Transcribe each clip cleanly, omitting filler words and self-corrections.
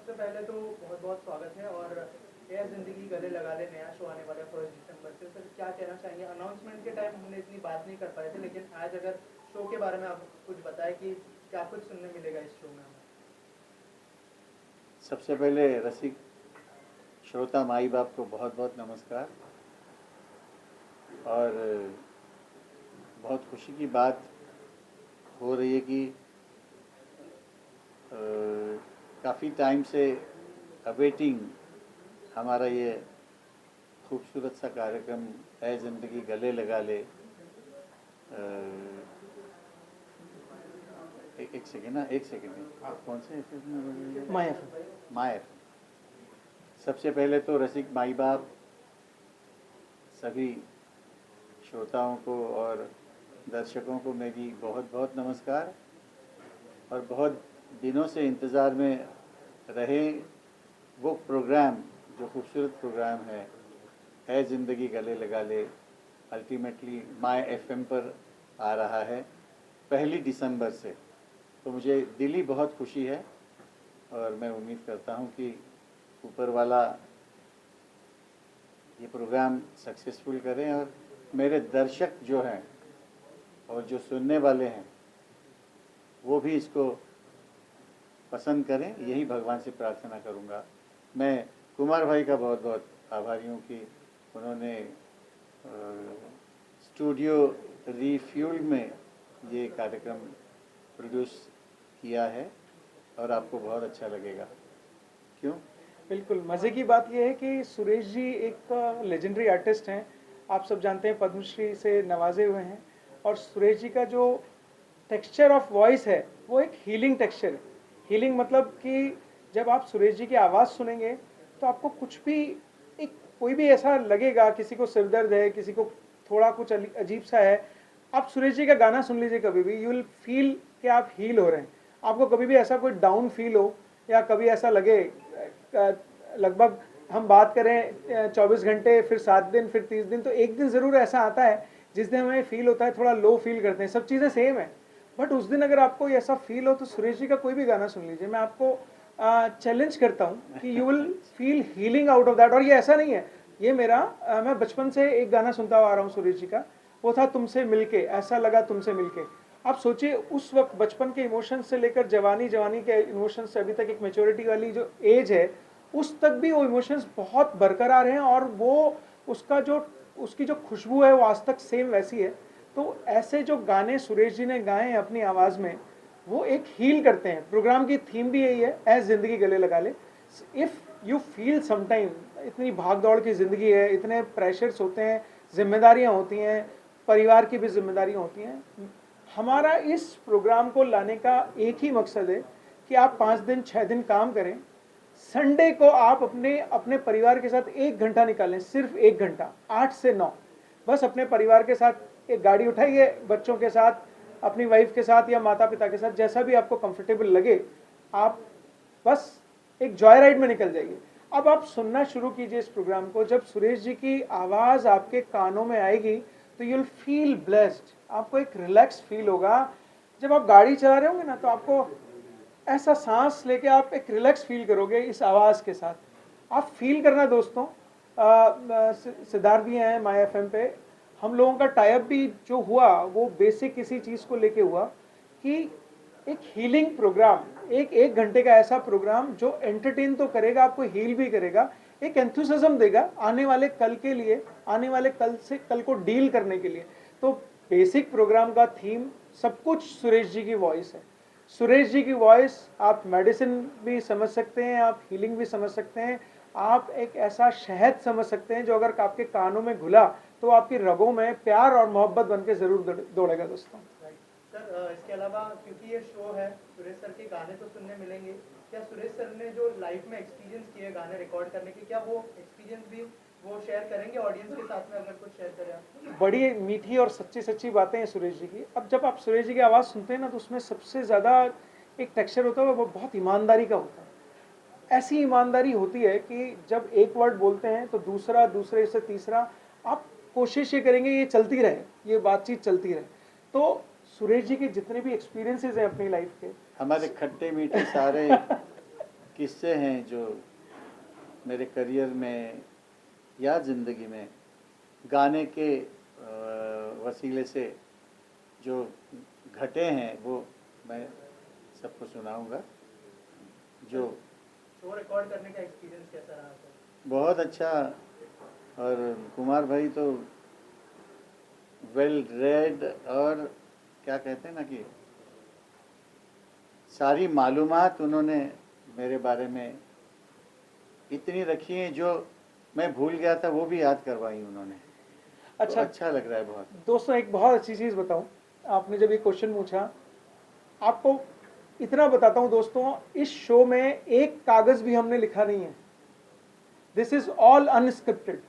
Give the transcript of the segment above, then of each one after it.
सबसे पहले तो बहुत बहुत स्वागत है। और यह ज़िंदगी गले लगा ले नया शो आने वाला है 1 दिसंबर से। सर क्या कहना चाहेंगे? अनाउंसमेंट के टाइम हमने इतनी बात नहीं कर पाए थे, लेकिन आज अगर शो के बारे में आप कुछ बताएं कि क्या कुछ सुनने मिलेगा इस शो में हमें। सबसे पहले रसिक श्रोता माई बाप को बहुत बहुत नमस्कार। और बहुत खुशी की बात हो रही है कि काफ़ी टाइम से अवेटिंग हमारा ये खूबसूरत सा कार्यक्रम है ज़िंदगी गले लगा ले। एक सेकेंड ना, एक सेकेंड। आप कौन से माय सबसे पहले तो रसिक माई बाप सभी श्रोताओं को और दर्शकों को मेरी बहुत बहुत नमस्कार। और बहुत दिनों से इंतज़ार में रहे वो प्रोग्राम, जो खूबसूरत प्रोग्राम है ज़िंदगी गले लगा ले, अल्टीमेटली माय एफएम पर आ रहा है 1 दिसंबर से। तो मुझे दिली बहुत खुशी है और मैं उम्मीद करता हूँ कि ऊपर वाला ये प्रोग्राम सक्सेसफुल करें और मेरे दर्शक जो हैं और जो सुनने वाले हैं वो भी इसको पसंद करें, यही भगवान से प्रार्थना करूँगा। मैं कुमार भाई का बहुत बहुत आभारी हूँ कि उन्होंने स्टूडियो रिफ्यूल में ये कार्यक्रम प्रोड्यूस किया है और आपको बहुत अच्छा लगेगा। क्यों? बिल्कुल। मज़े की बात यह है कि सुरेश जी एक लेजेंडरी आर्टिस्ट हैं। आप सब जानते हैं पद्मश्री से नवाजे हुए हैं। और सुरेश जी का जो टेक्सचर ऑफ वॉइस है वो एक हीलिंग टेक्सचर है। हीलिंग मतलब कि जब आप सुरेश जी की आवाज़ सुनेंगे तो आपको कुछ भी कोई भी ऐसा लगेगा, किसी को सिर दर्द है, किसी को थोड़ा कुछ अजीब सा है, आप सुरेश जी का गाना सुन लीजिए कभी भी, यू विल फील कि आप हील हो रहे हैं। आपको कभी भी ऐसा कोई डाउन फील हो या कभी ऐसा लगे, लगभग हम बात करें 24 घंटे, फिर 7 दिन, फिर 30 दिन, तो एक दिन ज़रूर ऐसा आता है जिस दिन हमें फील होता है थोड़ा लो फील करते हैं। सब चीज़ें सेम है, बट उस दिन अगर आपको ऐसा फील हो तो सुरेश जी का कोई भी गाना सुन लीजिए। मैं आपको चैलेंज करता हूँ कि you will feel healing out of that. और ये ऐसा नहीं है, ये मेरा मैं बचपन से एक गाना सुनता हुआ आ रहा हूँ सुरेश जी का, वो था तुमसे मिलके, ऐसा लगा तुमसे मिलके। आप सोचिए उस वक्त बचपन के इमोशंस से लेकर जवानी के इमोशंस से अभी तक एक मेच्योरिटी वाली जो एज है, उस तक भी वो इमोशंस बहुत बरकरार हैं और वो उसकी जो खुशबू है वो आज तक सेम वैसी है। तो ऐसे जो गाने सुरेश जी ने गाए हैं अपनी आवाज़ में, वो एक हील करते हैं। प्रोग्राम की थीम भी यही है, ऐ ज़िंदगी गले लगा ले। इफ़ यू फील समटाइम, इतनी भाग दौड़ की ज़िंदगी है, इतने प्रेशर्स होते हैं, जिम्मेदारियाँ होती हैं, परिवार की भी जिम्मेदारियाँ होती हैं। हमारा इस प्रोग्राम को लाने का एक ही मकसद है कि आप 5 दिन 6 दिन काम करें, संडे को आप अपने परिवार के साथ 1 घंटा निकालें, सिर्फ 1 घंटा, 8 से 9, बस अपने परिवार के साथ एक गाड़ी उठाइए, बच्चों के साथ, अपनी वाइफ के साथ या माता पिता के साथ, जैसा भी आपको कंफर्टेबल लगे, आप बस एक जॉय राइड में निकल जाइए। अब आप सुनना शुरू कीजिए इस प्रोग्राम को। जब सुरेश जी की आवाज़ आपके कानों में आएगी तो यू विल फील ब्लेस्ड, आपको एक रिलैक्स फील होगा। जब आप गाड़ी चला रहे होंगे ना, तो आपको ऐसा सांस लेके आप एक रिलैक्स फील करोगे इस आवाज़ के साथ। आप फील करना दोस्तों। सिद्धार्थ भी हैं माय एफएम पे, हम लोगों का टाइप भी जो हुआ वो बेसिक इसी चीज़ को लेके हुआ कि एक हीलिंग प्रोग्राम, एक घंटे का ऐसा प्रोग्राम जो एंटरटेन तो करेगा, आपको हील भी करेगा, एक एंथुसिज्म देगा आने वाले कल के लिए, आने वाले कल को डील करने के लिए। तो बेसिक प्रोग्राम का थीम सब कुछ सुरेश जी की वॉइस है। सुरेश जी की वॉइस, आप मेडिसिन भी समझ सकते हैं, आप हीलिंग भी समझ सकते हैं, आप एक ऐसा शहद समझ सकते हैं जो अगर आपके कानों में घुला तो आपकी रगों में प्यार और मोहब्बत बन के ज़रूर दौड़ेगा दोस्तों। सर इसके अलावा क्योंकि ये शो है, सुरेश सर के गाने तो सुनने मिलेंगे, क्या सुरेश सर ने जो लाइफ में एक्सपीरियंस किए गाने रिकॉर्ड करने के, क्या वो एक्सपीरियंस भी वो शेयर करेंगे ऑडियंस के साथ में? अगर कुछ शेयर करें आप। बड़ी मीठी और सच्ची बातें हैं सुरेश जी की। अब जब आप सुरेश जी की आवाज़ सुनते हैं ना, तो उसमें सबसे ज़्यादा एक टेक्सचर होता है वो बहुत ईमानदारी का होता है। ऐसी ईमानदारी होती है कि जब एक वर्ड बोलते हैं तो दूसरा, दूसरे से तीसरा, आप कोशिश ये करेंगे ये चलती रहे, ये बातचीत चलती रहे। तो सुरेश जी के जितने भी एक्सपीरियंसेस हैं अपनी लाइफ के, हमारे खट्टे मीठे सारे किस्से हैं जो मेरे करियर में या ज़िंदगी में गाने के वसीले से जो घटे हैं वो मैं सबको सुनाऊंगा। जो शो रिकॉर्ड करने का एक्सपीरियंस कैसा रहा सर? बहुत अच्छा, और कुमार भाई तो वेल रेड, और क्या कहते हैं ना कि सारी मालूमात उन्होंने मेरे बारे में इतनी रखी हैं जो मैं भूल गया था वो भी याद करवाई उन्होंने। अच्छा, तो अच्छा लग रहा है बहुत। दोस्तों एक बहुत अच्छी चीज़ बताऊं, आपने जब ये क्वेश्चन पूछा, आपको इतना बताता हूं दोस्तों, इस शो में एक कागज़ भी हमने लिखा नहीं है। This is all unscripted.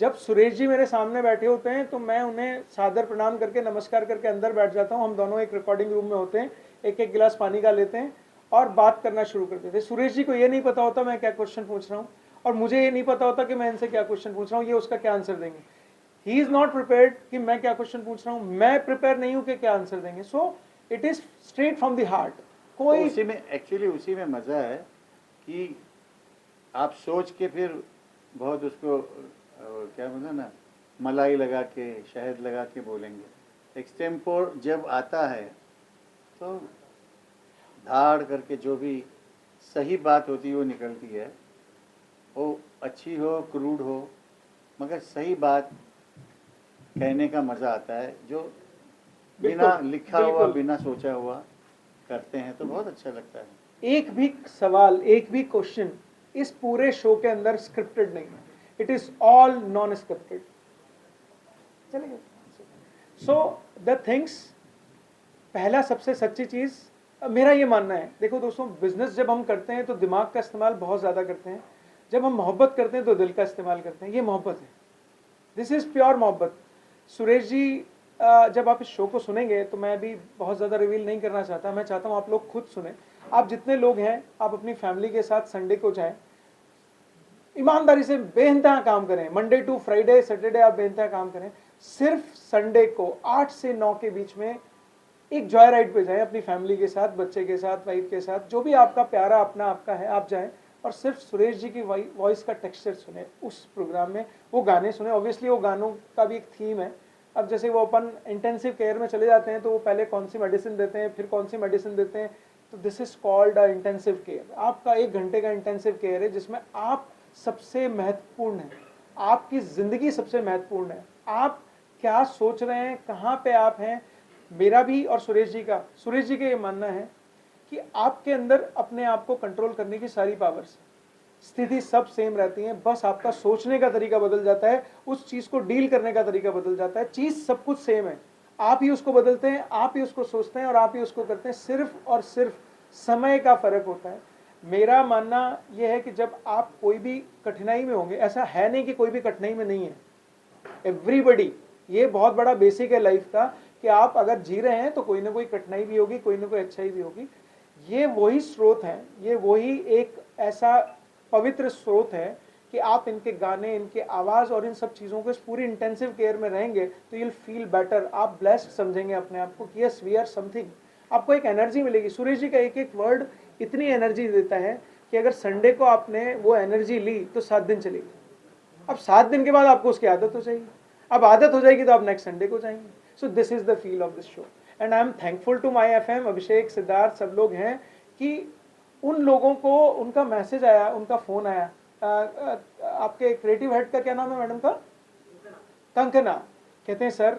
जब सुरेश जी मेरे सामने बैठे होते हैं तो मैं उन्हें सादर प्रणाम करके नमस्कार करके अंदर बैठ जाता हूं। हम दोनों एक रिकॉर्डिंग रूम में होते हैं, एक एक गिलास पानी का लेते हैं और बात करना शुरू कर देते हैं। सुरेश जी को ये नहीं पता होता मैं क्या क्वेश्चन पूछ रहा हूँ, और मुझे ये नहीं पता होता कि मैं इनसे क्या क्वेश्चन पूछ रहा हूँ, ये उसका क्या आंसर देंगे। ही इज़ नॉट प्रिपेयर्ड कि मैं क्या क्वेश्चन पूछ रहा हूँ, मैं प्रिपेयर नहीं हूँ कि क्या आंसर देंगे। So it is straight from the heart. कोई तो उसी में एक्चुअली उसी में मज़ा है कि आप सोच के फिर बहुत उसको क्या बोलना ना, मलाई लगा के शहद लगा के बोलेंगे। एक्सटेम्पोर जब आता है तो धाड़ करके जो भी सही बात होती है वो निकलती है, वो अच्छी हो क्रूड हो, मगर सही बात कहने का मज़ा आता है। जो बिना लिखा हुआ बिना सोचा हुआ करते हैं तो बहुत अच्छा लगता है। एक भी सवाल, एक भी क्वेश्चन इस पूरे शो के अंदर स्क्रिप्टेड नहीं है। It is all non scripted. चलिए, सो द थिंग्स, पहला सबसे सच्ची चीज मेरा ये मानना है, देखो दोस्तों, बिजनेस जब हम करते हैं तो दिमाग का इस्तेमाल बहुत ज़्यादा करते हैं, जब हम मोहब्बत करते हैं तो दिल का इस्तेमाल करते हैं। ये मोहब्बत है, दिस इज़ प्योर मोहब्बत। सुरेश जी, जब आप इस शो को सुनेंगे तो मैं भी बहुत ज़्यादा रिवील नहीं करना चाहता, मैं चाहता हूँ आप लोग खुद सुने। आप जितने लोग हैं, आप अपनी फैमिली के साथ संडे को जाएं, ईमानदारी से बेइंतहा काम करें। मंडे टू फ्राइडे सैटरडे आप बेइंतहा काम करें। सिर्फ संडे को 8 से 9 के बीच में एक जॉय राइड पे जाएं अपनी फैमिली के साथ, बच्चे के साथ, वाइफ के साथ, जो भी आपका प्यारा अपना आपका है, आप जाएं और सिर्फ सुरेश जी की वॉइस का टेक्सचर सुने उस प्रोग्राम में, वो गाने सुने। ऑब्वियसली वो गानों का भी एक थीम है। अब जैसे वो अपन इंटेंसिव केयर में चले जाते हैं तो वो पहले कौन सी मेडिसिन देते हैं, फिर कौन सी मेडिसिन देते हैं, तो this is called a intensive care. आपका 1 घंटे का इंटेंसिव केयर है जिसमें आप सबसे महत्वपूर्ण है, आपकी ज़िंदगी सबसे महत्वपूर्ण है। आप क्या सोच रहे हैं, कहाँ पे आप हैं। मेरा भी और सुरेश जी का ये मानना है कि आपके अंदर अपने आप को कंट्रोल करने की सारी पावर्स, स्थिति सब सेम रहती हैं, बस आपका सोचने का तरीका बदल जाता है, उस चीज़ को डील करने का तरीका बदल जाता है। चीज़ सब कुछ सेम है, आप ही उसको बदलते हैं, आप ही उसको सोचते हैं और आप ही उसको करते हैं। सिर्फ और सिर्फ समय का फ़र्क होता है। मेरा मानना यह है कि जब आप कोई भी कठिनाई में होंगे, ऐसा है नहीं कि कोई भी कठिनाई में नहीं है, एवरीबडी, ये बहुत बड़ा बेसिक है लाइफ का कि आप अगर जी रहे हैं तो कोई ना कोई कठिनाई भी होगी, कोई ना कोई अच्छाई भी होगी। ये वही स्रोत हैं, ये वही एक ऐसा पवित्र स्रोत है कि आप इनके गाने, इनके आवाज़ और इन सब चीज़ों को इस पूरी इंटेंसिव केयर में रहेंगे तो यू विल फील बेटर। आप ब्लेस्ड समझेंगे अपने आप को कि यस वी आर समथिंग। आपको एक एनर्जी मिलेगी। सुरेश जी का एक एक वर्ड इतनी एनर्जी देता है कि अगर संडे को आपने वो एनर्जी ली तो 7 दिन चलेगी। अब 7 दिन के बाद आपको उसकी आदत हो जाएगी, अब आदत हो जाएगी तो आप नेक्स्ट संडे को जाएंगे। So this is the feel of this show and I am thankful to my FM, Abhishek, Siddharth, सब लोग हैं कि उन लोगों को उनका मैसेज आया, उनका फ़ोन आया। आपके क्रिएटिव हेड का क्या नाम है मैडम का? कंकना। कहते हैं सर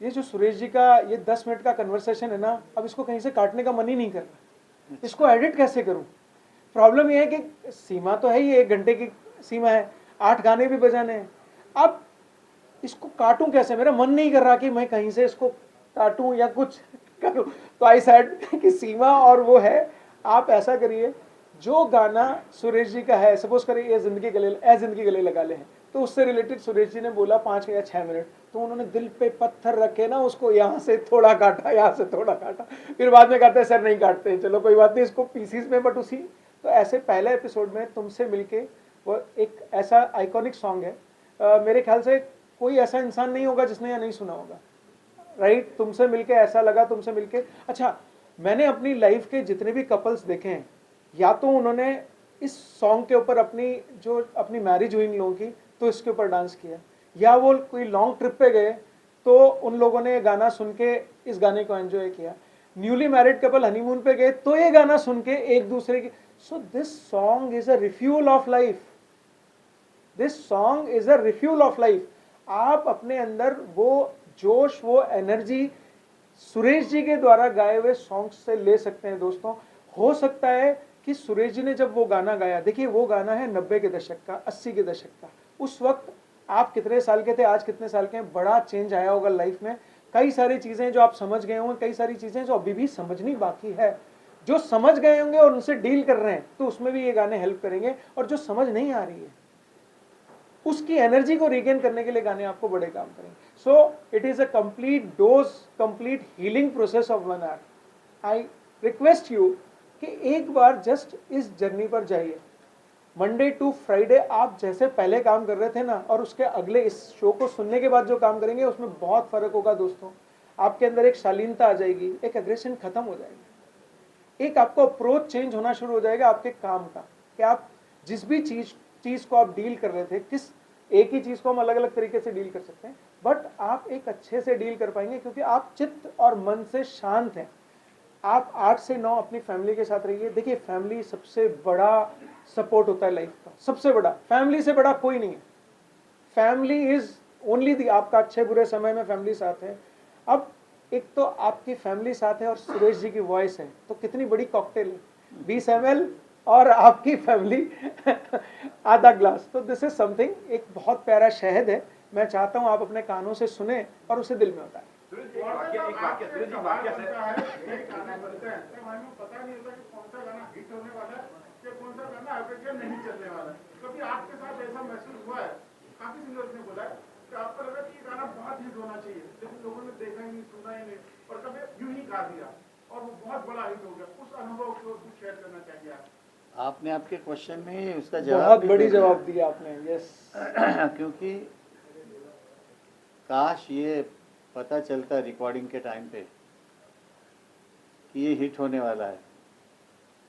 ये जो सुरेश जी का ये 10 मिनट का कन्वर्सेशन है ना, अब इसको कहीं से काटने का मन ही नहीं कर रहा, इसको एडिट कैसे करूं। प्रॉब्लम ये है कि सीमा तो है ही, 1 घंटे की सीमा है, 8 गाने भी बजाने हैं। अब इसको काटूं कैसे, मेरा मन नहीं कर रहा कि मैं कहीं से इसको काटूं या कुछ करूं। तो आई सेड कि सीमा और वो है, आप ऐसा करिए, जो गाना सुरेश जी का है, सपोज करिए ए जिंदगी गले लगा ले हैं, तो उससे रिलेटेड सुरेश जी ने बोला 5 या 6 मिनट, तो उन्होंने दिल पे पत्थर रखे ना, उसको यहाँ से थोड़ा काटा, यहाँ से थोड़ा काटा, फिर बाद में कहते हैं सर नहीं काटते हैं, चलो कोई बात नहीं, इसको पीसीस में। बट उसी तो ऐसे पहले एपिसोड में तुमसे मिलके, वो एक ऐसा आइकॉनिक सॉन्ग है, मेरे ख्याल से कोई ऐसा इंसान नहीं होगा जिसने यह नहीं सुना होगा, राइट। तुमसे मिलके ऐसा लगा, तुमसे मिलके। अच्छा, मैंने अपनी लाइफ के जितने भी कपल्स देखे हैं, या तो उन्होंने इस सॉन्ग के ऊपर अपनी मैरिज हुई इन लोगों की तो इसके ऊपर डांस किया, या वो कोई लॉन्ग ट्रिप पे गए तो उन लोगों ने गाना सुन के इस गाने को एंजॉय किया, न्यूली मैरिड कपल हनीमून पे गए तो ये गाना सुन के एक दूसरे की, so this song is a refuel of life, this song is a refuel of life. आप अपने अंदर वो जोश, वो एनर्जी सुरेश जी के द्वारा गाए हुए सॉन्ग से ले सकते हैं दोस्तों। हो सकता है कि सुरेश जी ने जब वो गाना गाया, देखिए वो गाना है 90 के दशक का, 80 के दशक का, उस वक्त आप कितने साल के थे, आज कितने साल के हैं, बड़ा चेंज आया होगा लाइफ में। कई सारी चीजें जो आप समझ गए होंगे, कई सारी चीजें जो अभी भी समझनी बाकी है, जो समझ गए होंगे और उनसे डील कर रहे हैं तो उसमें भी ये गाने हेल्प करेंगे, और जो समझ नहीं आ रही है उसकी एनर्जी को रिगेन करने के लिए गाने आपको बड़े काम करेंगे। So it is a complete dose, complete healing process of 1 hour। I request you कि एक बार जस्ट इस जर्नी पर जाइए। मंडे टू फ्राइडे आप जैसे पहले काम कर रहे थे ना, और उसके अगले इस शो को सुनने के बाद जो काम करेंगे उसमें बहुत फर्क होगा दोस्तों। आपके अंदर एक शालीनता आ जाएगी, एक एग्रेशन खत्म हो जाएगी, एक आपको अप्रोच चेंज होना शुरू हो जाएगा आपके काम का, कि आप जिस भी चीज को आप डील कर रहे थे, किस एक ही चीज को हम अलग अलग तरीके से डील कर सकते हैं, बट आप एक अच्छे से डील कर पाएंगे क्योंकि आप चित्त और मन से शांत हैं। आप 8 से 9 अपनी फैमिली के साथ रहिए। देखिए फैमिली सबसे बड़ा सपोर्ट होता है लाइफ का, सबसे बड़ा, फैमिली से बड़ा कोई नहीं है। फैमिली इज ओनली दी, आपका अच्छे बुरे समय में फैमिली साथ है। अब एक तो आपकी फैमिली साथ है और सुरेश जी की वॉइस है, तो कितनी बड़ी कॉकटेल है, 20 ml और आपकी फैमिली आधा ग्लास, तो दिस इज समथिंग, एक बहुत प्यारा शहद है। मैं चाहता हूं आप अपने कानों से सुने और उसे दिल में उतारें। काफी सिंगर्स ने बोला है कि आपको लगा कि ये गाना बहुत हिट होना चाहिए, लेकिन लोगों ने देखा ही नहीं, सुना ही नहीं, और कभी यूं ही गा दिया और वो बहुत बड़ा हिट हो गया। उस अनुभव को कुछ शेयर करना चाहिए आप। आपने आपके क्वेश्चन में ही उसका जवाब बहुत भी बड़ी दे दिया। जवाब दिया आपने, यस। क्योंकि काश ये पता चलता रिकॉर्डिंग के टाइम पे कि ये हिट होने वाला है,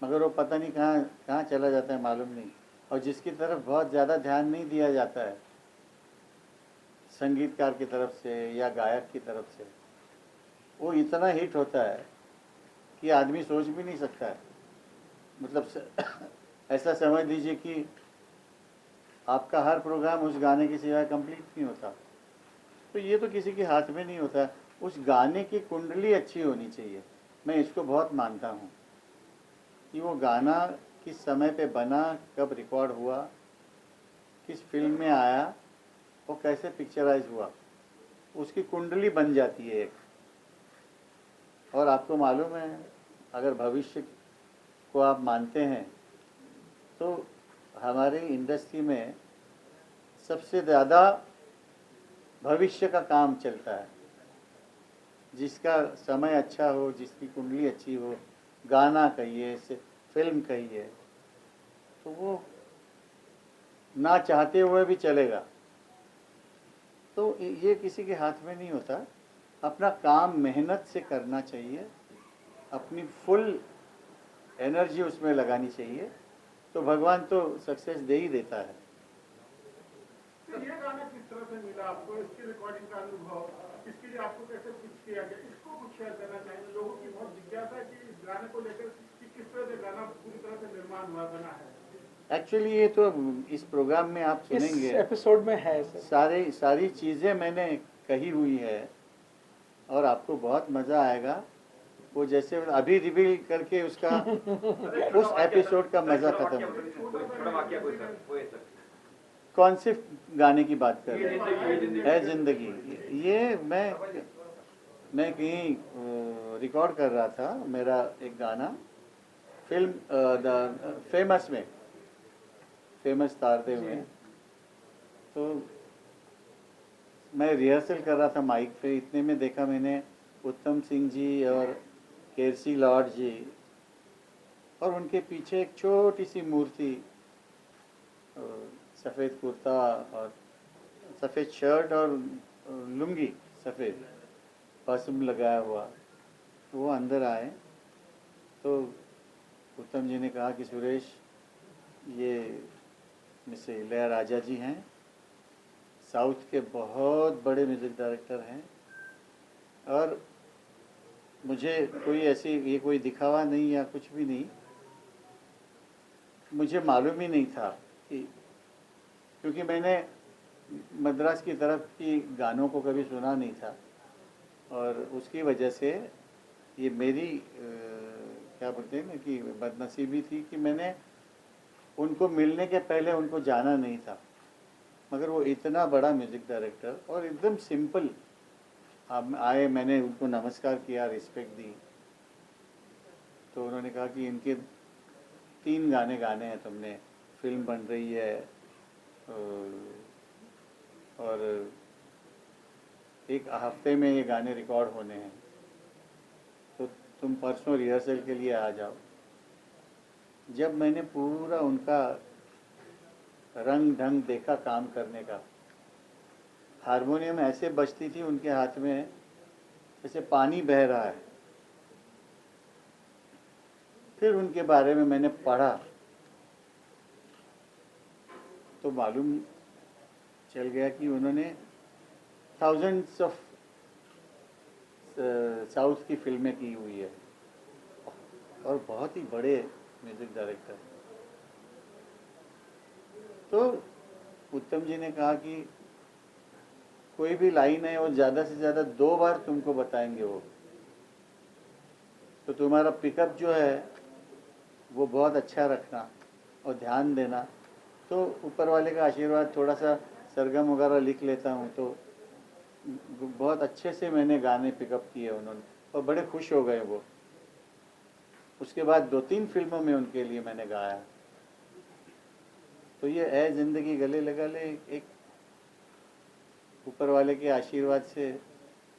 मगर वो पता नहीं कहाँ चला जाता है, मालूम नहीं। और जिसकी तरफ बहुत ज़्यादा ध्यान नहीं दिया जाता है संगीतकार की तरफ से या गायक की तरफ से, वो इतना हिट होता है कि आदमी सोच भी नहीं सकता है। मतलब ऐसा समझ लीजिए कि आपका हर प्रोग्राम उस गाने की सिवाय कंप्लीट नहीं होता। तो ये तो किसी के हाथ में नहीं होता, उस गाने की कुंडली अच्छी होनी चाहिए। मैं इसको बहुत मानता हूँ कि वो गाना किस समय पे बना, कब रिकॉर्ड हुआ, किस फिल्म में आया, वो कैसे पिक्चराइज हुआ, उसकी कुंडली बन जाती है एक। और आपको मालूम है, अगर भविष्य को आप मानते हैं तो हमारी इंडस्ट्री में सबसे ज़्यादा भविष्य का काम चलता है। जिसका समय अच्छा हो, जिसकी कुंडली अच्छी हो, गाना कहिए, फिल्म कहिए, तो वो ना चाहते हुए भी चलेगा। तो ये किसी के हाथ में नहीं होता। अपना काम मेहनत से करना चाहिए, अपनी फुल एनर्जी उसमें लगानी चाहिए, तो भगवान तो सक्सेस दे ही देता है। तो ये गाना किस तरह से मिला आपको, इसकी रिकॉर्डिंग का अनुभव, इसके लिए आपको कैसे पिच किया गया, इसको कुछ शेयर करना चाहिए। लोगों की बहुत जिज्ञासा है कि इस गाने को लेकर कि किस तरह से गाना पूरी तरह से निर्माण हुआ, बना है। एक्चुअली ये तो इस प्रोग्राम में आप सुनेंगे, इस एपिसोड में है सर। सारी चीज़ें मैंने कही हुई है और आपको बहुत मज़ा आएगा। वो जैसे अभी रिवील करके उसका उस एपिसोड का मज़ा खत्म हो गया। कौन से गाने की बात कर रहे हैं? है जिंदगी। ये मैं कहीं रिकॉर्ड कर रहा था मेरा एक गाना फिल्म फेमस में, फेमस तारते हुए, तो मैं रिहर्सल कर रहा था माइक पे। इतने में देखा मैंने उत्तम सिंह जी और केरसी लॉर्ड जी, और उनके पीछे एक छोटी सी मूर्ति, सफ़ेद कुर्ता और सफ़ेद शर्ट और लुंगी सफ़ेद पसम लगाया हुआ। तो वो अंदर आए तो उत्तम जी ने कहा कि सुरेश, ये मिस्टर इलैयाराजा जी हैं, साउथ के बहुत बड़े म्यूज़िक डायरेक्टर हैं। और मुझे कोई ऐसी ये कोई दिखावा नहीं या कुछ भी नहीं, मुझे मालूम ही नहीं था कि, क्योंकि मैंने मद्रास की तरफ की गानों को कभी सुना नहीं था, और उसकी वजह से ये मेरी क्या बोलते हैं ना कि बदनसीबी थी कि मैंने उनको मिलने के पहले उनको जाना नहीं था। मगर वो इतना बड़ा म्यूज़िक डायरेक्टर और एकदम सिंपल आए, मैंने उनको नमस्कार किया, रिस्पेक्ट दी, तो उन्होंने कहा कि इनके 3 गाने गाने हैं तुमने, फिल्म बन रही है और 1 हफ्ते में ये गाने रिकॉर्ड होने हैं, तो तुम परसों रिहर्सल के लिए आ जाओ। जब मैंने पूरा उनका रंग ढंग देखा काम करने का, हारमोनियम ऐसे बजती थी उनके हाथ में जैसे पानी बह रहा है। फिर उनके बारे में मैंने पढ़ा तो मालूम चल गया कि उन्होंने थाउजेंड्स ऑफ साउथ की फिल्में की हुई है और बहुत ही बड़े म्यूज़िक डायरेक्टर। तो उत्तम जी ने कहा कि कोई भी लाइन है और ज़्यादा से ज़्यादा 2 बार तुमको बताएंगे वो, तो तुम्हारा पिकअप जो है वो बहुत अच्छा रखना और ध्यान देना। तो ऊपर वाले का आशीर्वाद, थोड़ा सा सरगम वगैरह लिख लेता हूँ, तो बहुत अच्छे से मैंने गाने पिकअप किए उन्होंने और बड़े खुश हो गए वो। उसके बाद 2-3 फिल्मों में उनके लिए मैंने गाया। तो ये ऐ ज़िंदगी गले लगा ले एक ऊपर वाले के आशीर्वाद से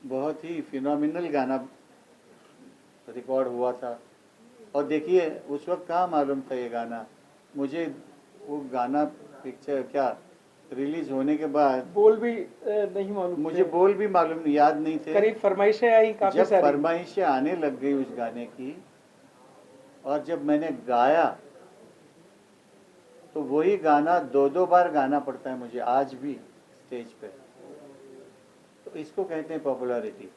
बहुत ही फिनोमिनल गाना रिकॉर्ड हुआ था। और देखिए उस वक्त कहाँ मालूम था ये गाना, मुझे वो गाना पिक्चर क्या रिलीज होने के बाद बोल भी नहीं मालूम, मुझे बोल भी मालूम याद नहीं थे। करीब फरमाइशें आई काफी जब सारी, फरमाइशें आने लग गई उस गाने की और जब मैंने गाया तो वही गाना 2-2 बार गाना पड़ता है मुझे आज भी स्टेज पे। तो इसको कहते हैं पॉपुलैरिटी।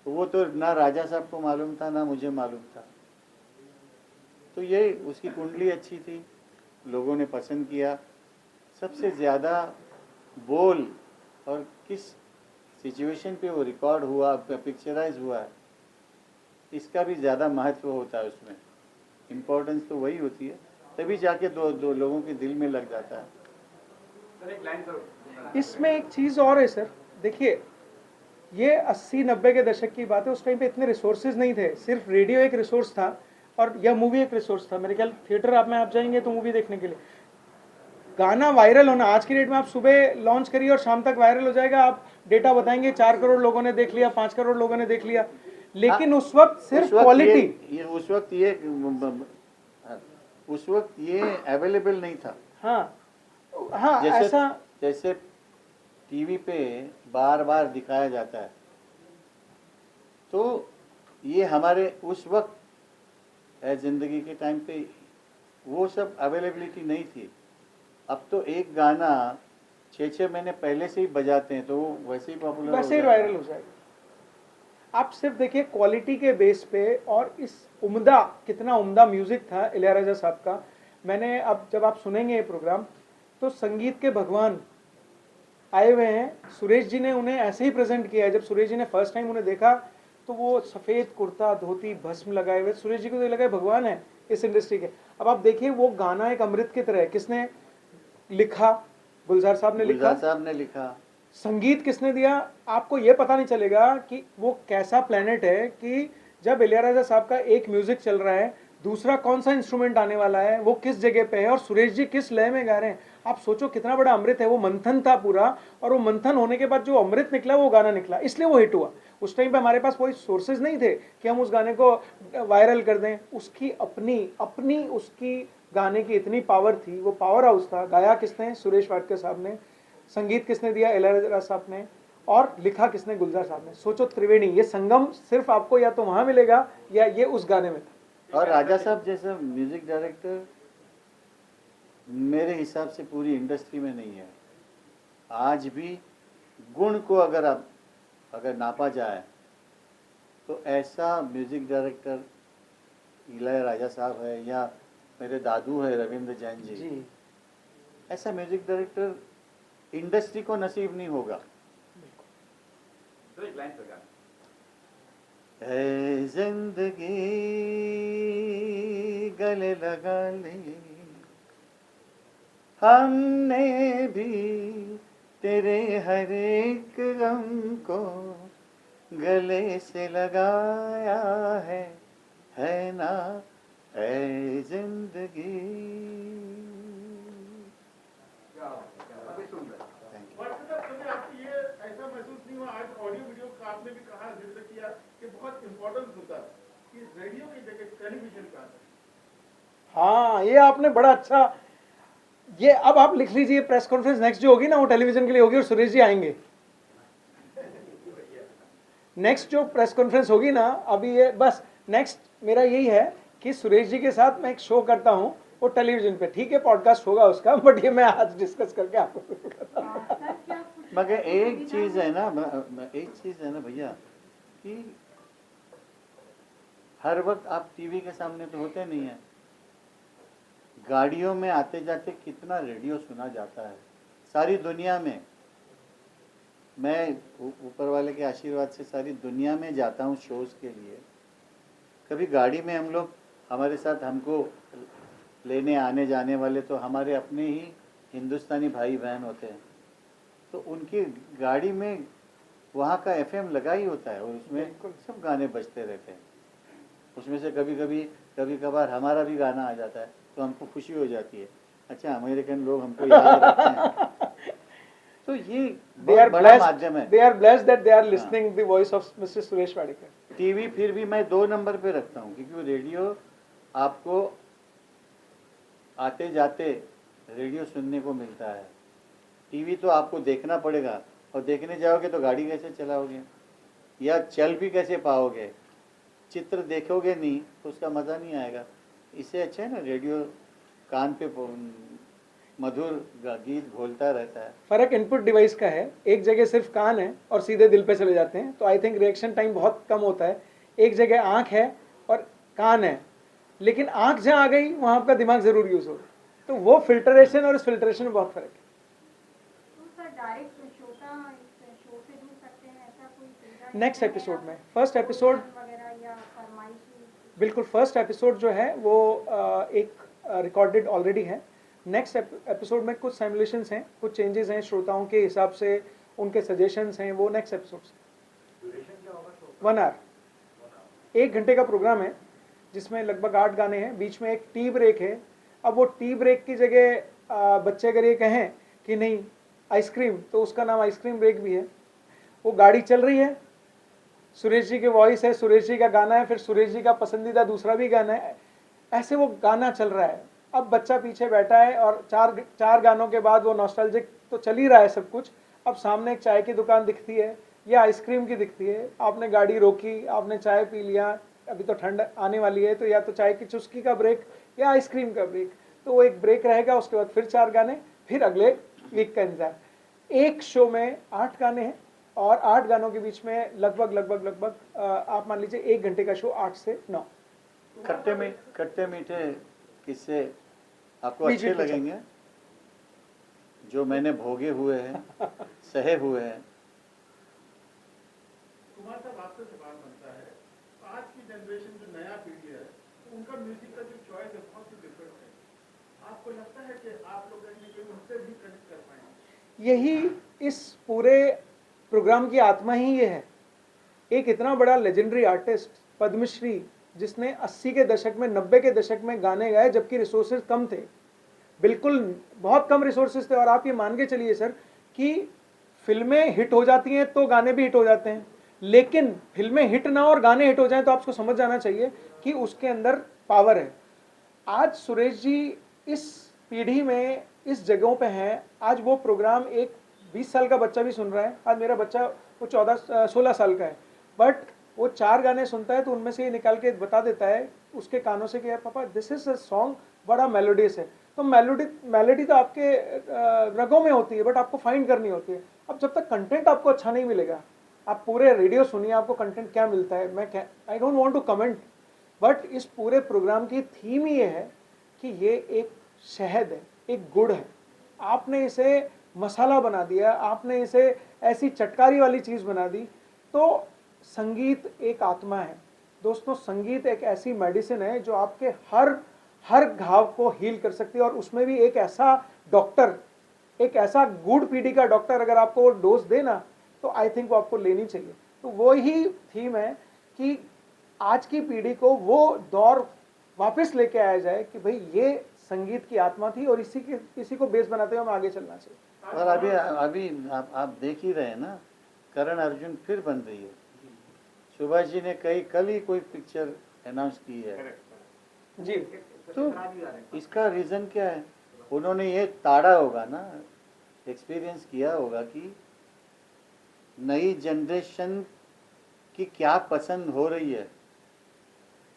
तो वो तो ना राजा साहब को मालूम था ना मुझे मालूम था। तो ये उसकी कुंडली अच्छी थी, लोगों ने पसंद किया। सबसे ज़्यादा बोल और किस सिचुएशन पे वो रिकॉर्ड हुआ, पिक्चराइज हुआ है, इसका भी ज़्यादा महत्व होता है उसमें। इम्पोर्टेंस तो वही होती है, तभी जाके दो लोगों के दिल में लग जाता है। इसमें एक चीज़ और है सर, देखिए ये 80-90 के दशक की बात है। उस टाइम पे इतने रिसोर्सेज नहीं थे, सिर्फ रेडियो एक रिसोर्स था और यह मूवी एक रिसोर्स था। मेरे ख्याल थिएटर आप जाएंगे तो मूवी देखने के लिए, गाना वायरल होना, आज की डेट में आप सुबह लॉन्च करिए और शाम तक वायरल हो जाएगा। आप डेटा बताएंगे 4 करोड़ लोगों ने देख लिया, 5 करोड़ लोगों ने देख लिया, लेकिन उस वक्त सिर्फ क्वालिटी, उस वक्त ये अवेलेबल नहीं था। हाँ जैसे, ऐसा जैसे टीवी पे बार बार दिखाया जाता है, तो ये हमारे उस वक्त जिंदगी के टाइम पे वो सब अवेलेबिलिटी नहीं थी। अब तो एक गाना 6-6 महीने पहले से ही बजाते हैं तो वो वैसे ही पॉपुलर, वैसे ही वायरल हो जाएगा। आप सिर्फ देखिए क्वालिटी के बेस पे, और इस उम्दा, कितना उम्दा म्यूजिक था इलैयाराजा साहब का। मैंने अब जब आप सुनेंगे ये प्रोग्राम तो संगीत के भगवान आए हुए हैं। सुरेश जी ने उन्हें ऐसे ही प्रेजेंट किया है। जब सुरेश जी ने फर्स्ट टाइम उन्हें देखा तो वो सफ़ेद कुर्ता धोती भस्म लगाए हुए, सुरेश जी को तो लगा भगवान है इस इंडस्ट्री के। अब आप देखिए वो गाना एक अमृत की तरह है। किसने लिखा? गुलजार साहब ने लिखा। गुलजार साहब ने लिखा। संगीत किसने दिया? आपको ये पता नहीं चलेगा कि वो कैसा प्लेनेट है कि जब इलैयाराजा साहब का एक म्यूजिक चल रहा है, दूसरा कौन सा इंस्ट्रूमेंट आने वाला है, वो किस जगह पे है और सुरेश जी किस लय में गा रहे हैं। आप सोचो कितना बड़ा अमृत है। वो मंथन था पूरा, और वो मंथन होने के बाद जो अमृत निकला वो गाना निकला, इसलिए वो हिट हुआ। उस टाइम पे हमारे पास कोई सोर्सेज नहीं थे कि हम उस गाने को वायरल कर दें। उसकी अपनी उसकी गाने की इतनी पावर थी, वो पावर हाउस था। गाया किसने? सुरेश वाडकर साहब ने। संगीत किसने दिया? इलैयाराजा साहब ने। और लिखा किसने? गुलजार साहब ने। सोचो त्रिवेणी, ये संगम सिर्फ आपको या तो वहां मिलेगा या ये उस गाने में था। और राजा साहब जैसा म्यूजिक डायरेक्टर मेरे हिसाब से पूरी इंडस्ट्री में नहीं है। आज भी गुण को अगर नापा जाए तो ऐसा म्यूज़िक डायरेक्टर इलैयाराजा साहब है या मेरे दादू है रविंद्र जैन जी, ऐसा म्यूज़िक डायरेक्टर इंडस्ट्री को नसीब नहीं होगा। ऐ जिंदगी गले लगा ले, हमने भी तेरे हर एक गम को गले से लगाया है ना ऐ जिंदगी। कभी आपको ये ऐसा महसूस नहीं हुआ, आज ऑडियो वीडियो का आपने भी कहा, जिक्र किया कि बहुत इम्पोर्टेंस होता है कि रेडियो की जगह टेलीविजन का आता है। हाँ, ये आपने बड़ा अच्छा, ये अब आप लिख लीजिए, प्रेस कॉन्फ्रेंस नेक्स्ट जो होगी ना वो टेलीविजन के लिए होगी और सुरेश जी आएंगे। नेक्स्ट जो प्रेस कॉन्फ्रेंस होगी ना, अभी ये बस नेक्स्ट मेरा यही है कि सुरेश जी के साथ मैं एक शो करता हूँ वो टेलीविजन पे, ठीक है, पॉडकास्ट होगा उसका, बट ये मैं आज डिस्कस करके आपको मगर एक चीज़ है ना, भैया, कि हर वक्त आप टीवी के सामने तो होते नहीं हैं। गाड़ियों में आते जाते कितना रेडियो सुना जाता है सारी दुनिया में। मैं ऊपर वाले के आशीर्वाद से सारी दुनिया में जाता हूँ शोज़ के लिए। कभी गाड़ी में हम लोग, हमारे साथ हमको लेने आने जाने वाले तो हमारे अपने ही हिंदुस्तानी भाई बहन होते हैं, तो उनकी गाड़ी में वहाँ का एफएम लगा ही होता है और उसमें सब गाने बजते रहते हैं। उसमें से कभी कभार हमारा भी गाना आ जाता है तो हमको खुशी हो जाती है, अच्छा अमेरिकन लोग हमको याद रखते हैं। तो ये बहुत बड़ा माध्यम है। They are blessed that they are listening the voice of Mr. Suresh Wadekar. TV फिर भी मैं 2 नंबर पे रखता हूँ, क्योंकि रेडियो आपको आते जाते रेडियो सुनने को मिलता है। टीवी तो आपको देखना पड़ेगा, और देखने जाओगे तो गाड़ी कैसे चलाओगे या चल भी कैसे पाओगे, चित्र देखोगे नहीं तो उसका मज़ा नहीं आएगा। इससे अच्छा है ना रेडियो, कान पे मधुर गीत घोलता रहता है। फर्क इनपुट डिवाइस का है, एक जगह सिर्फ कान है और सीधे दिल पे चले जाते हैं, तो आई थिंक रिएक्शन टाइम बहुत कम होता है। एक जगह आंख है और कान है, लेकिन आंख जहाँ आ गई वहाँ आपका दिमाग जरूर यूज होगा, तो वो फिल्टरेशन और इस फिल्टरेशन में बहुत फर्क है। नेक्स्ट एपिसोड में, फर्स्ट एपिसोड बिल्कुल, फर्स्ट एपिसोड जो है वो एक रिकॉर्डेड ऑलरेडी है। नेक्स्ट एपिसोड में कुछ सिमुलेशंस हैं, कुछ चेंजेस हैं श्रोताओं के हिसाब से, उनके सजेशंस हैं, वो नेक्स्ट एपिसोड से। 1 आवर, 1 घंटे का प्रोग्राम है जिसमें लगभग 8 गाने हैं, बीच में एक टी ब्रेक है। अब वो टी ब्रेक की जगह बच्चे अगर ये कहें कि नहीं आइसक्रीम, तो उसका नाम आइसक्रीम ब्रेक भी है। वो गाड़ी चल रही है, सुरेश जी की वॉइस है, सुरेश जी का गाना है, फिर सुरेश जी का पसंदीदा दूसरा भी गाना है, ऐसे वो गाना चल रहा है। अब बच्चा पीछे बैठा है और चार गानों के बाद वो नॉस्टैल्जिक तो चल ही रहा है सब कुछ। अब सामने एक चाय की दुकान दिखती है या आइसक्रीम की दिखती है, आपने गाड़ी रोकी, आपने चाय पी लिया, अभी तो ठंड आने वाली है, तो या तो चाय की चुस्की का ब्रेक या आइसक्रीम का ब्रेक, तो वो एक ब्रेक रहेगा। उसके बाद फिर 4 गाने, फिर अगले वीक का इंतजार। एक शो में 8 गाने हैं और 8 गानों के बीच में लगभग आप मान लीजिए 1 घंटे का शो 8 से 9। खट्टे मीठे किस्से आपको अच्छे लगेंगे जो मैंने भोगे हुए हैं, सहे हुए हैं। कुमार साहब, आपसे सवाल बनता है, आज की जनरेशन जो नया पीढ़ी है उनका म्यूजिक का जो चॉइस है बहुत ही डिफरेंट है। आपको लगता है कि आप लोग उनसे भी कनेक्ट कर पाएंगे? यही इस पूरे प्रोग्राम की आत्मा ही ये है। एक इतना बड़ा लेजेंडरी आर्टिस्ट पद्मश्री, जिसने 80 के दशक में, 90 के दशक में गाने गाए जबकि रिसोर्सेज कम थे, बिल्कुल बहुत कम रिसोर्सेज थे। और आप ये मान के चलिए सर कि फिल्में हिट हो जाती हैं तो गाने भी हिट हो जाते हैं, लेकिन फिल्में हिट ना और गाने हिट हो जाएं तो आपको समझ जाना चाहिए कि उसके अंदर पावर है। आज सुरेश जी इस पीढ़ी में इस जगहों पे हैं। आज वो प्रोग्राम एक 20 साल का बच्चा भी सुन रहा है। आज मेरा बच्चा वो 16 साल का है, बट वो 4 गाने सुनता है तो उनमें से ये निकाल के बता देता है उसके कानों से कि यार पापा दिस इज अ सॉन्ग, बड़ा मेलोडियस है। तो मेलोडी तो आपके रगों में होती है, बट आपको फाइंड करनी होती है। अब जब तक कंटेंट आपको अच्छा नहीं मिलेगा, आप पूरे रेडियो सुनिए, आपको कंटेंट क्या मिलता है, I don't want to comment, but इस पूरे प्रोग्राम की थीम ये है कि ये एक शहद है, एक गुड़ है, आपने इसे मसाला बना दिया, आपने इसे ऐसी चटकारी वाली चीज़ बना दी। तो संगीत एक आत्मा है दोस्तों, संगीत एक ऐसी मेडिसिन है जो आपके हर घाव को हील कर सकती है। और उसमें भी एक ऐसा डॉक्टर, एक ऐसा गुड़ पीढ़ी का डॉक्टर अगर आपको वो डोज देना, तो आई थिंक वो आपको लेनी चाहिए। तो वो ही थीम है कि आज की पीढ़ी को वो दौर वापस लेके आया जाए कि भाई ये संगीत की आत्मा थी और इसी को बेस बनाते हुए हम आगे चलना चाहिए। और अभी आप देख ही रहे हैं ना, करण अर्जुन फिर बन रही है। सुभाष जी ने कल ही कोई पिक्चर अनाउंस की है जी। तो इसका रीज़न क्या है? उन्होंने ये ताड़ा होगा ना, एक्सपीरियंस किया होगा कि नई जनरेशन की क्या पसंद हो रही है,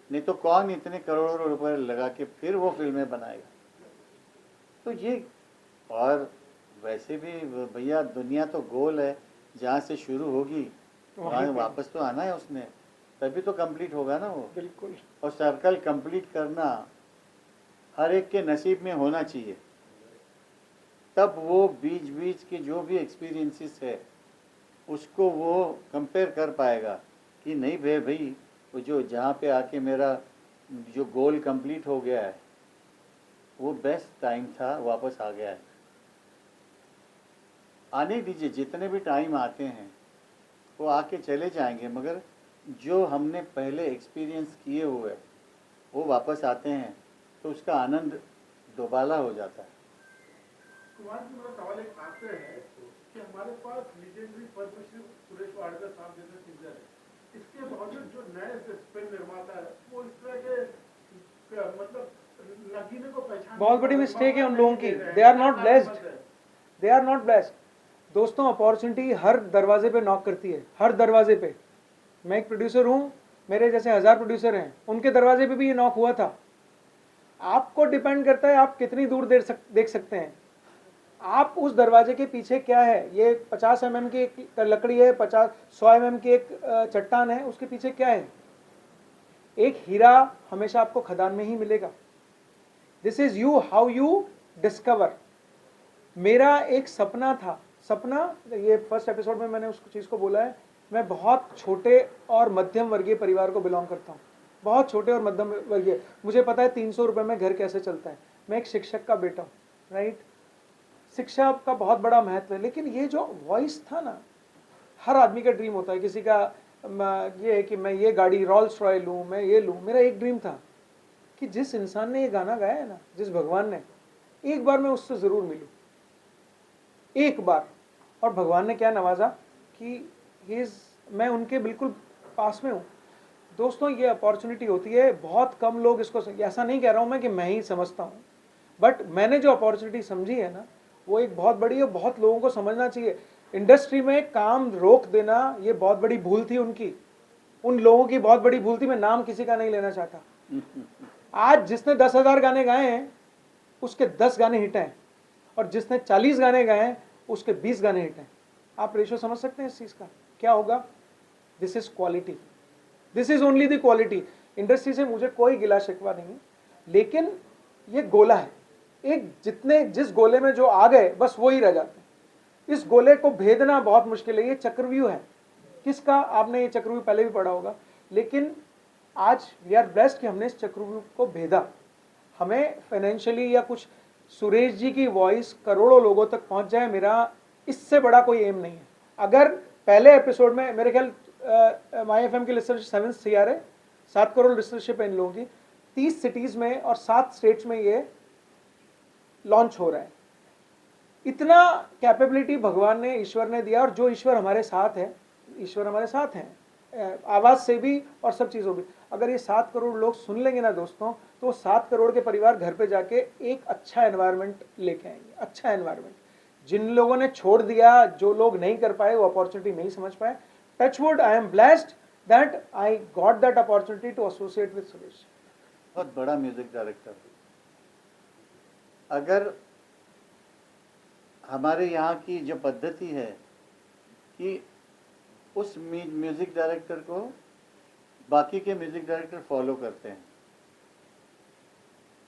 नहीं तो कौन इतने करोड़ों रुपए लगा के फिर वो फिल्में बनाएगा। तो ये, और वैसे भी भैया दुनिया तो गोल है, जहाँ से शुरू होगी वहाँ वापस तो आना है उसने, तभी तो कंप्लीट होगा ना वो। बिल्कुल। और सर्कल कंप्लीट करना हर एक के नसीब में होना चाहिए, तब वो बीच के जो भी एक्सपीरियंसेस है उसको वो कंपेयर कर पाएगा कि नहीं भाई वो जो जहाँ पे आके मेरा जो गोल कंप्लीट हो गया है वो बेस्ट टाइम था, वापस आ गया है। आने दीजिए, जितने भी टाइम आते हैं वो आके चले जाएंगे, मगर जो हमने पहले एक्सपीरियंस किए हुए वो वापस आते हैं तो उसका आनंद दोबारा हो जाता है। कुमार जी, मेरा सवाल एक आपसे है कि हमारे पास लीजेंडरी पद्मश्री सुरेश वाडकर साहब जैसे सिंगर है, इसके बावजूद जो नए फिल्म निर्माता है वो इस तरह के मतलब नगीने को पहचान, बहुत बड़ी मिस्टेक है उन लोगों की। They are not blessed, they are not blessed दोस्तों। अपॉर्चुनिटी हर दरवाजे पे नॉक करती है, हर दरवाजे पे। मैं एक प्रोड्यूसर हूँ, मेरे जैसे 1000 प्रोड्यूसर हैं, उनके दरवाजे पे भी ये नॉक हुआ था। आपको डिपेंड करता है आप कितनी दूर देख सकते हैं, आप उस दरवाजे के पीछे क्या है। ये 50 mm की एक लकड़ी है, 100 mm की एक चट्टान है, उसके पीछे क्या है? एक हीरा हमेशा आपको खदान में ही मिलेगा। This is you, how you discover. मेरा एक सपना था, सपना, ये फर्स्ट एपिसोड में मैंने उस चीज़ को बोला है, मैं बहुत छोटे और मध्यम वर्गीय परिवार को बिलोंग करता हूँ, बहुत छोटे और मध्यम वर्गीय। मुझे पता है 300 रुपये में घर कैसे चलता है। मैं एक शिक्षक का बेटा हूँ, राइट। शिक्षा का बहुत बड़ा महत्व है, लेकिन ये जो वॉइस था ना, हर आदमी का ड्रीम होता है। किसी का ये है कि मैं ये गाड़ी रोल्स रॉय लूँ, मैं ये लूँ। मेरा एक ड्रीम था कि जिस इंसान ने ये गाना गाया है ना, जिस भगवान ने, एक बार मैं उससे ज़रूर मिलूँ, एक बार। और भगवान ने क्या नवाजा कि मैं उनके बिल्कुल पास में हूँ। दोस्तों, ये अपॉर्चुनिटी होती है, बहुत कम लोग इसको, ऐसा नहीं कह रहा हूँ मैं कि मैं ही समझता हूँ, बट मैंने जो अपॉर्चुनिटी समझी है ना, वो एक बहुत बड़ी है, बहुत लोगों को समझना चाहिए। इंडस्ट्री में काम रोक देना ये बहुत बड़ी भूल थी उनकी, उन लोगों की बहुत बड़ी भूल थी। मैं नाम किसी का नहीं लेना चाहता। आज जिसने 10,000 गाने गाए हैं उसके 10 गाने हिट हैं, और जिसने 40 गाने गाए हैं उसके 20 गाने हिट हैं। आप रेशो समझ सकते हैं इस चीज़ का क्या होगा? This is quality, this is only the quality. Industry से मुझे कोई गिला शिकवा नहीं, लेकिन ये गोला है एक, जिस गोले में जो आ गए बस वो ही रह जाते हैं। इस गोले को भेदना बहुत मुश्किल है। ये चक्रव्यूह है किसका? आपने ये चक्रव्यूह पहले भी पढ़ा होगा, लेकिन आज वी आर ब्लेस्ड कि हमने इस चक्रव्यूह को भेदा। हमें फाइनेंशियली या कुछ, सुरेश जी की वॉइस करोड़ों लोगों तक पहुंच जाए, मेरा इससे बड़ा कोई एम नहीं है। अगर पहले एपिसोड में, मेरे ख्याल माई FM की लिस्टरशिप 7 CR है, 7 करोड़ लिस्टरशिप है इन लोगों की, 30 सिटीज़ में और 7 स्टेट्स में ये लॉन्च हो रहा है। इतना कैपेबिलिटी भगवान ने, ईश्वर ने दिया। और जो ईश्वर हमारे साथ है, ईश्वर हमारे साथ हैं आवाज़ से भी और सब चीज़ों भी। अगर ये 7 करोड़ लोग सुन लेंगे ना दोस्तों, तो 7 करोड़ के परिवार घर पे जाके एक अच्छा एनवायरनमेंट लेके आएंगे, अच्छा एनवायरनमेंट। जिन लोगों ने छोड़ दिया, जो लोग नहीं कर पाए, वो अपॉर्चुनिटी नहीं समझ पाए, touchwood, I am blessed that I got that opportunity to associate with Suresh. बहुत बड़ा म्यूजिक डायरेक्टर। अगर हमारे यहाँ की जो पद्धति है कि उस म्यूज़िक डायरेक्टर को बाकी के म्यूज़िक डायरेक्टर फॉलो करते हैं,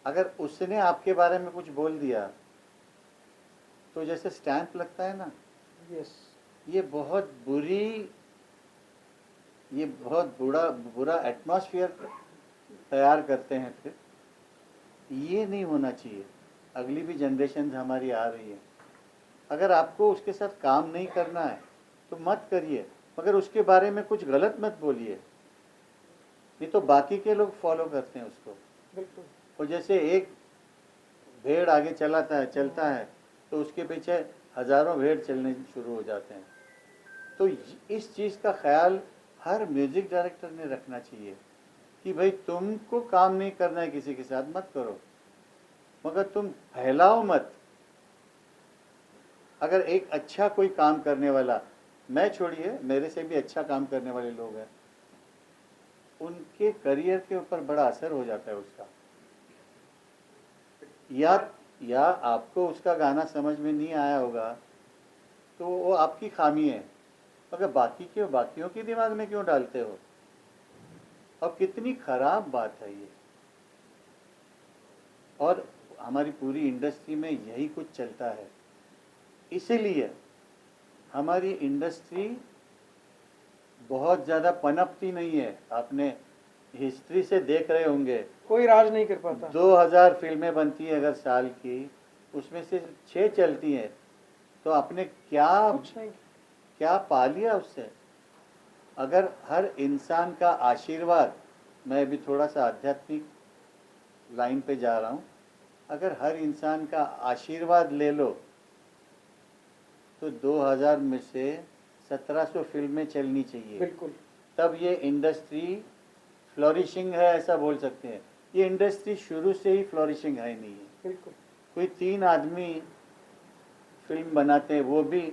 अगर उसने आपके बारे में कुछ बोल दिया तो जैसे स्टैंप लगता है ना, यस, ये बहुत बुरा एटमॉस्फेयर तैयार करते हैं। फिर ये नहीं होना चाहिए। अगली भी जनरेशन हमारी आ रही है, अगर आपको उसके साथ काम नहीं करना है तो मत करिए, मगर उसके बारे में कुछ गलत मत बोलिए, नहीं तो बाकी के लोग फॉलो करते हैं उसको। बिल्कुल। और जैसे एक भेड़ आगे चलता है तो उसके पीछे हजारों भेड़ चलने शुरू हो जाते हैं। तो इस चीज़ का ख्याल हर म्यूज़िक डायरेक्टर ने रखना चाहिए कि भाई तुमको काम नहीं करना है, किसी के साथ मत करो, मगर तुम फैलाओ मत। अगर एक अच्छा कोई काम करने वाला, मैं छोड़िए, मेरे से भी अच्छा काम करने वाले लोग हैं, उनके करियर के ऊपर बड़ा असर हो जाता है उसका। या आपको उसका गाना समझ में नहीं आया होगा तो वो आपकी खामी है, मगर बाकियों के दिमाग में क्यों डालते हो? और कितनी खराब बात है ये। और हमारी पूरी इंडस्ट्री में यही कुछ चलता है, इसीलिए हमारी इंडस्ट्री बहुत ज़्यादा पनपती नहीं है। आपने हिस्ट्री से देख रहे होंगे, कोई राज नहीं कर पाता। 2000 फिल्में बनती है अगर साल की, उसमें से 6 चलती हैं, तो आपने कुछ नहीं। क्या पा लिया उससे? अगर हर इंसान का आशीर्वाद, मैं भी थोड़ा सा आध्यात्मिक लाइन पे जा रहा हूँ, अगर हर इंसान का आशीर्वाद ले लो तो 2000 में से 1700 फिल्में चलनी चाहिए। बिल्कुल। तब ये इंडस्ट्री फ्लोरिशिंग है, ऐसा बोल सकते हैं। ये इंडस्ट्री शुरू से ही फ्लोरिशिंग है नहीं है। बिल्कुल। कोई 3 आदमी फिल्म बनाते हैं, वो भी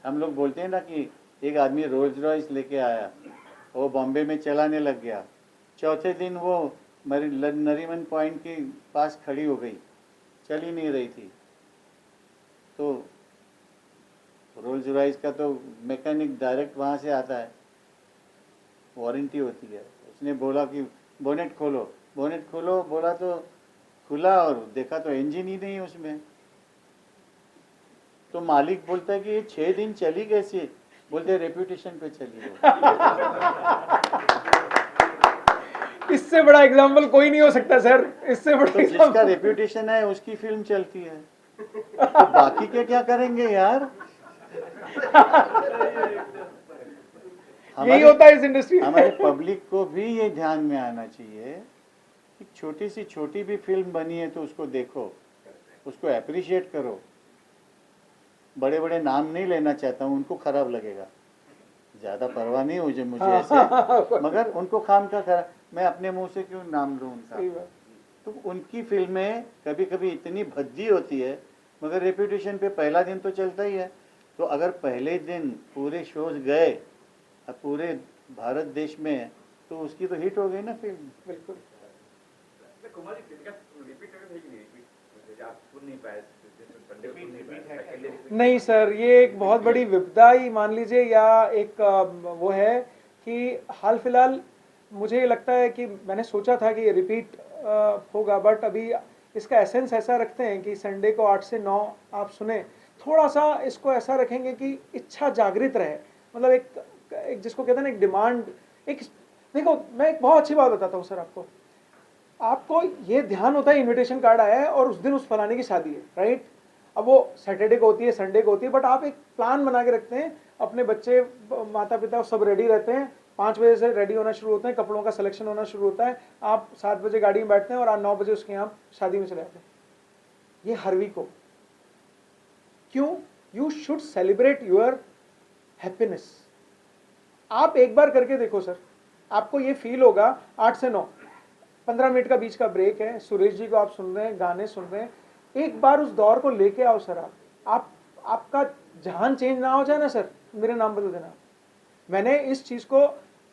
हम लोग बोलते हैं ना कि एक आदमी रोल्स रॉयस लेके आया, वो बॉम्बे में चलाने लग गया, चौथे दिन वो नरीमन पॉइंट के पास खड़ी हो गई, चल ही नहीं रही थी। तो रोल्स रॉयस का तो मैकेनिक डायरेक्ट वहाँ से आता है, वारंटी होती है। उसने बोला कि बोनेट खोलो, बोला तो खुला और देखा तो इंजन ही नहीं उसमें। तो मालिक बोलता है कि ये 6 दिन चली कैसे? बोलते रेपुटेशन पे चली हो। इससे बड़ा एग्जाम्पल कोई नहीं हो सकता सर, इससे बड़ा तो जिसका रेपुटेशन है उसकी फिल्म चलती है, तो बाकी के क्या करेंगे यार? यही होता है इस इंडस्ट्री में। हमारे पब्लिक को भी ये ध्यान में आना चाहिए कि छोटी सी छोटी भी फिल्म बनी है तो उसको देखो, उसको अप्रिशिएट करो। बड़े बड़े नाम नहीं लेना चाहता हूँ, उनको खराब लगेगा, ज़्यादा परवाह नहीं हो मुझे ऐसे, मगर उनको खाम का खराब, मैं अपने मुंह से क्यों नाम लूँ उनका? तो उनकी फिल्में कभी कभी इतनी भद्दी होती है, मगर रेपुटेशन पे पहला दिन तो चलता ही है। तो अगर पहले दिन पूरे शोज गए पूरे भारत देश में, तो उसकी तो हिट हो गई ना फिल्म। बिल्कुल। नहीं सर, ये एक बहुत बड़ी विपदा ही मान लीजिए, या एक वो है कि हाल फिलहाल मुझे ये लगता है कि मैंने सोचा था कि ये रिपीट होगा, बट अभी इसका एसेंस ऐसा रखते हैं कि संडे को 8 से 9 आप सुने, थोड़ा सा इसको ऐसा रखेंगे कि इच्छा जागृत रहे, मतलब एक जिसको कहते हैं ना, एक डिमांड, एक देखो मैं एक बहुत अच्छी बात बताता हूँ सर आपको ये ध्यान होता है इनविटेशन कार्ड आया है और उस दिन उस फलाने की शादी है, राइट? अब वो सैटरडे को होती है, संडे को होती है, बट आप एक प्लान बना के रखते हैं, अपने बच्चे माता पिता सब रेडी रहते हैं, 5 बजे से रेडी होना शुरू होते हैं, कपड़ों का सिलेक्शन होना शुरू होता है, आप 7 बजे गाड़ी में बैठते हैं और 9 बजे उसके यहाँ शादी में चले जाते हैं। ये हर वीक हो, क्यों? You should celebrate your happiness. आप एक बार करके देखो सर, आपको ये फील होगा। 8 से 9 15 मिनट का बीच का ब्रेक है, सुरेश जी को आप सुन रहे हैं, गाने सुन रहे हैं, एक बार उस दौर को लेके आओ सर। आपका जहान चेंज ना हो जाए ना सर, मेरे नाम बदल देना। मैंने इस चीज को,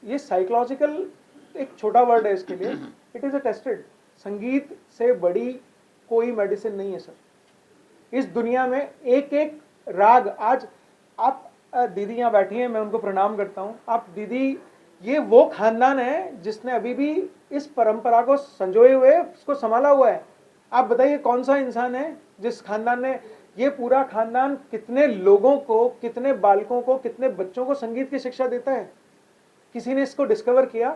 ये साइकोलॉजिकल एक छोटा वर्ड है इसके लिए, इट इज अ टेस्टेड। संगीत से बड़ी कोई मेडिसिन नहीं है सर। इस दुनिया में एक एक राग, आज आप दीदी यहाँ बैठी हैं, मैं उनको प्रणाम करता हूँ। आप दीदी, ये वो खानदान है जिसने अभी भी इस परंपरा को संजोए हुए उसको संभाला हुआ है। आप बताइए कौन सा इंसान है जिस खानदान ने, ये पूरा खानदान कितने लोगों को, कितने बालकों को, कितने बच्चों को संगीत की शिक्षा देता है? किसी ने इसको डिस्कवर किया?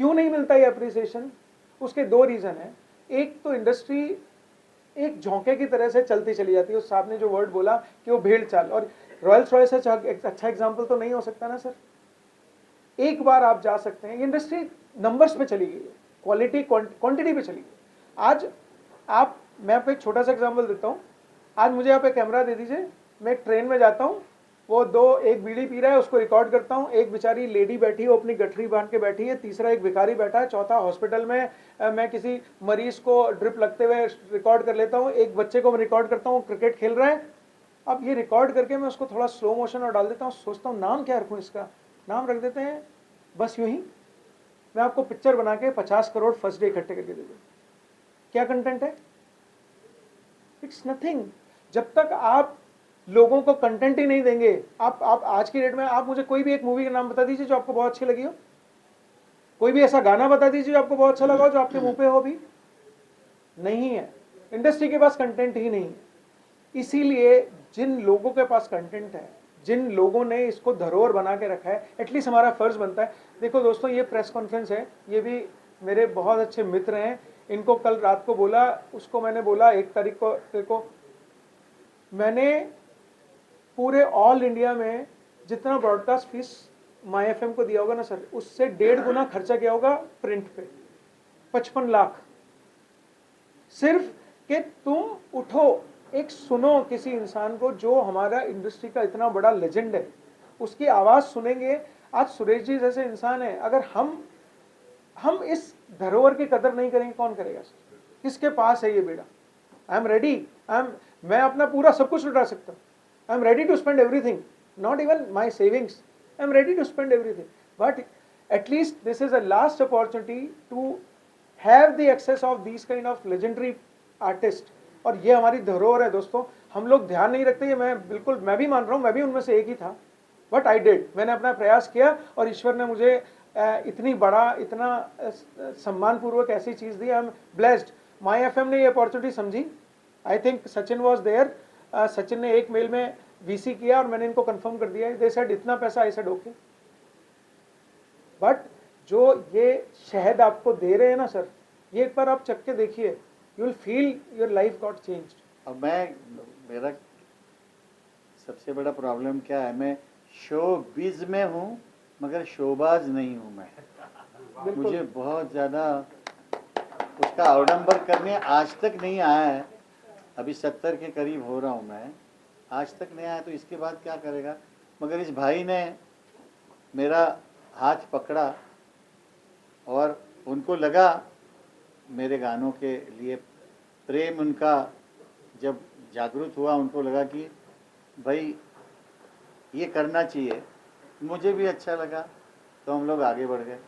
क्यों नहीं मिलता ये अप्रिसिएशन? उसके दो रीजन है। एक तो इंडस्ट्री एक झोंके की तरह से चलती चली जाती है। उस साहब ने जो वर्ड बोला कि वो भेड़ चाल, और रॉयल्स रॉयस से अच्छा एग्जाम्पल तो नहीं हो सकता ना सर। एक बार आप जा सकते हैं, इंडस्ट्री नंबर्स पे चली गई है, क्वालिटी क्वांटिटी पे चली गई। आज आप, मैं आपको एक छोटा सा एग्जांपल देता हूँ। आज मुझे आप एक कैमरा दे दीजिए, मैं एक ट्रेन में जाता हूँ, वो एक बीड़ी पी रहा है, उसको रिकॉर्ड करता हूँ। एक बेचारी लेडी बैठी है, वो अपनी गठरी बांध के बैठी है। तीसरा एक भिखारी बैठा है। चौथा हॉस्पिटल में मैं किसी मरीज को ड्रिप लगते हुए रिकॉर्ड कर लेता हूँ। एक बच्चे को मैं रिकॉर्ड करता हूँ, क्रिकेट खेल रहा है। अब ये रिकॉर्ड करके मैं उसको थोड़ा स्लो मोशन और डाल देता हूँ। सोचता हूँ नाम क्या रखूँ, इसका नाम रख देते हैं बस यूं ही, मैं आपको पिक्चर बना के 50 करोड़ फर्स्ट डे इकट्ठे करके दे दूँ। क्या कंटेंट है? It's nothing. जब तक आप लोगों को कंटेंट ही नहीं देंगे, आप आज की डेट में आप मुझे कोई भी एक मूवी का नाम बता दीजिए जो आपको बहुत अच्छी लगी हो। कोई भी ऐसा गाना बता दीजिए जो आपको बहुत अच्छा लगा हो, जो आपके मुंह पे हो। भी नहीं है, इंडस्ट्री के पास कंटेंट ही नहीं है। इसीलिए जिन लोगों के पास कंटेंट है, जिन लोगों ने इसको धरोहर बना के रखा है, एटलीस्ट हमारा फर्ज बनता है। देखो दोस्तों, ये प्रेस कॉन्फ्रेंस है, ये भी मेरे बहुत अच्छे मित्र हैं। इनको कल रात को बोला, उसको मैंने बोला 1 तारीख को, देखो मैंने पूरे ऑल इंडिया में जितना ब्रॉडकास्ट फीस माई एफएम को दिया होगा ना सर, उससे 1.5 गुना खर्चा किया होगा प्रिंट पे। 55 लाख सिर्फ कि तुम उठो, एक सुनो किसी इंसान को जो हमारा इंडस्ट्री का इतना बड़ा लेजेंड है, उसकी आवाज सुनेंगे। आज सुरेश जी जैसे इंसान है, अगर हम इस धरोहर की कदर नहीं करेंगे, कौन करेगा सर? किसके पास है ये बेड़ा? आई एम रेडी, मैं अपना पूरा सब कुछ लुटा सकता हूँ। I am ready to spend everything, not even my savings, I am ready to spend everything, but at least this is a last opportunity to have the access of this kind of legendary artist. और ये हमारी धरोहर है दोस्तों। हम लोग ध्यान नहीं रखते, ये मैं भी मान रहा हूँ, मैं भी उनमें से एक ही था, बट आई डिड, मैंने अपना प्रयास किया और ईश्वर ने मुझे इतनी बड़ा, इतना सम्मानपूर्वक ऐसी चीज़ दी। I am blessed. My FM ने ये अपॉर्चुनिटी समझी। I think Sachin was there. Sachin ने एक मेल में वीसी किया और मैंने इनको कंफर्म कर दिया। दे सेड इतना पैसा, आई सेड ओके। बट जो ये शहद आपको दे रहे हैं ना सर, ये एक बार आप चख के देखिए, you will feel your life got changed. अब मेरा सबसे बड़ा प्रॉब्लम क्या है, मैं शोबिज में हूँ मगर शोबाज नहीं हूँ मैं। मुझे बहुत ज़्यादा उसका अवडंबर करने आज तक नहीं आया है। अभी 70 के करीब हो रहा हूँ मैं, आज तक नहीं आया, तो इसके बाद क्या करेगा। मगर इस भाई ने मेरा हाथ पकड़ा और उनको लगा मेरे गानों के लिए प्रेम, उनका जब जागरूक हुआ, उनको लगा कि भाई ये करना चाहिए। मुझे भी अच्छा लगा, तो हम लोग आगे बढ़ गए।